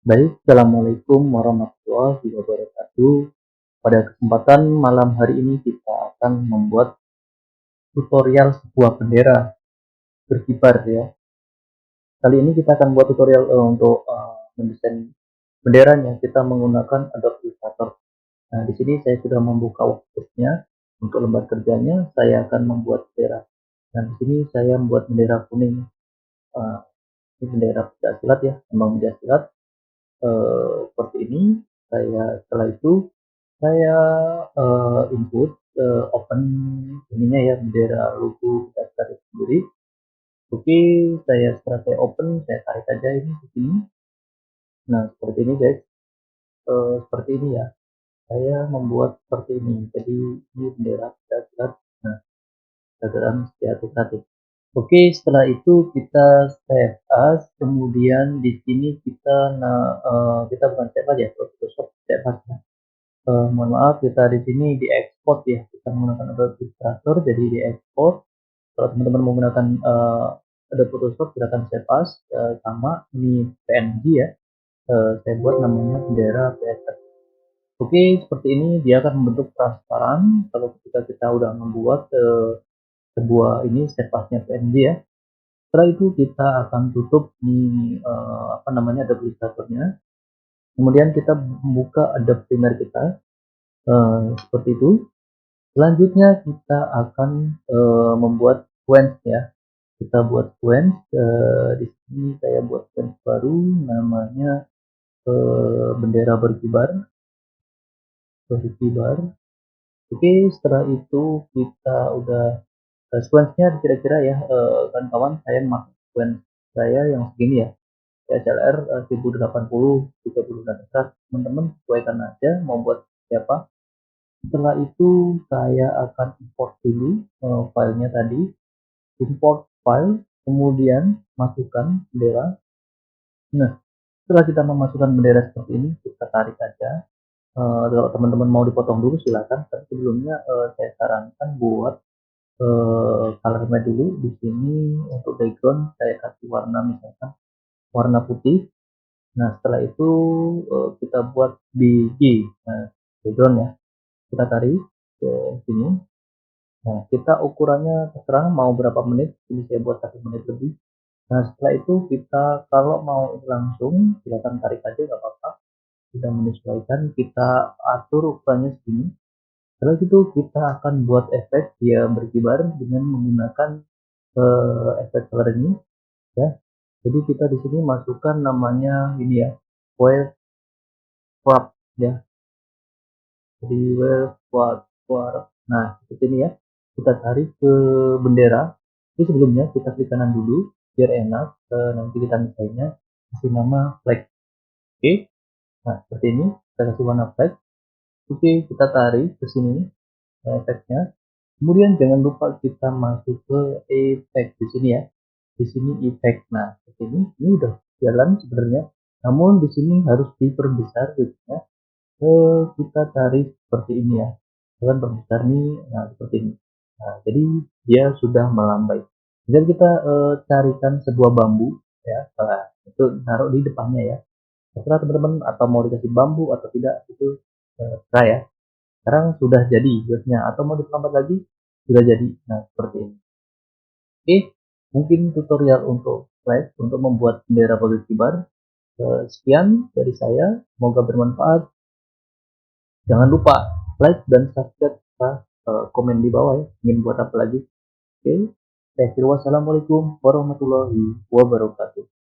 Baik, Assalamualaikum warahmatullahi wabarakatuh. Pada kesempatan malam hari ini kita akan membuat tutorial sebuah bendera berkibar ya. Kali ini kita akan buat tutorial untuk mendesain benderanya. Kita menggunakan Adobe Illustrator. Nah, di sini saya sudah membuka workbooknya. Untuk lembar kerjanya, saya akan membuat bendera. Dan di sini saya membuat bendera kuning. Uh, ini bendera Pencaksilat ya, lambang Pencaksilat. Seperti ini. Setelah itu saya input open ininya ya, bendera logo Pencaksilat itu sendiri. Oke, setelah saya open, saya tarik aja ini di sini. Nah, seperti ini guys. Seperti ini ya. Saya membuat seperti ini. Jadi ini bendera Pencaksilat. Nah, dalam setiap. Oke, setelah itu kita save as, kemudian di sini kita bukan save as ya, Photoshop save as ya. Mohon maaf, kita di sini di export ya, kita menggunakan Adobe Illustrator, jadi di export. Kalau teman-teman menggunakan Adobe Photoshop, silakan save as, sama ini PNG ya. Saya buat namanya bendera PSS. Oke, seperti ini dia akan membentuk transparan kalau ketika kita udah membuat sebuah ini save as-nya PNG ya. Setelah itu kita akan tutup di Adobe Illustrator-nya. Kemudian kita membuka Adobe Premiere kita seperti itu. Selanjutnya kita akan membuat sequence ya. Kita buat sequence. Di sini saya buat sequence baru, namanya bendera berkibar. Oke, setelah itu kita udah sequence-nya kira-kira ya, kawan-kawan, saya masuk sequence saya yang segini ya. SLR 1080 30 dan atas, teman-teman sesuaikan aja mau buat siapa. Setelah itu saya akan import dulu filenya tadi, import file, kemudian masukkan bendera. Nah, setelah kita memasukkan bendera seperti ini, kita tarik aja. Kalau teman-teman mau dipotong dulu silakan, tapi sebelumnya saya sarankan buat colornya dulu. Di sini untuk background saya kasih warna, misalkan warna putih. Nah, setelah itu kita buat bg, nah, background ya, kita tarik ke sini. Nah, kita ukurannya terserah mau berapa menit, ini saya buat 1 menit lebih. Nah, setelah itu kita kalau mau langsung silakan tarik aja, nggak apa-apa. Kita menyesuaikan, kita atur ukurannya segini. Setelah itu kita akan buat efek dia berkibar dengan menggunakan efek color ini ya. Jadi kita di sini masukkan namanya ini ya, wave swap ya. Jadi wave swap. Nah, seperti ini ya. Kita tarik ke bendera. Tapi sebelumnya kita klik kanan dulu biar enak. Nanti kita misalnya kasih nama flag. Oke. Nah, seperti ini. Kita kasih warna flag. Oke, kita tarik ke sini efeknya. Kemudian jangan lupa kita masuk ke efek di sini ya. Di sini efek. Nah, seperti ini udah jalan sebenarnya. Namun di sini harus diperbesar width-nya. Kita tarik seperti ini ya. Kita perbesar nih, nah seperti ini. Nah, jadi dia sudah melambai. Kemudian kita carikan sebuah bambu ya. Nah, itu taruh di depannya ya. Setelah teman-teman atau mau dikasih bambu atau tidak itu terserah ya. Sekarang sudah jadi buatnya, atau mau diperlambat lagi sudah jadi. Nah, seperti ini. Oke, mungkin tutorial untuk flash untuk membuat bendera positif kibar. Sekian dari saya, semoga bermanfaat. Jangan lupa like dan subscribe, komen di bawah ya, ingin buat apa lagi. Oke, saya kira wassalamualaikum warahmatullahi wabarakatuh.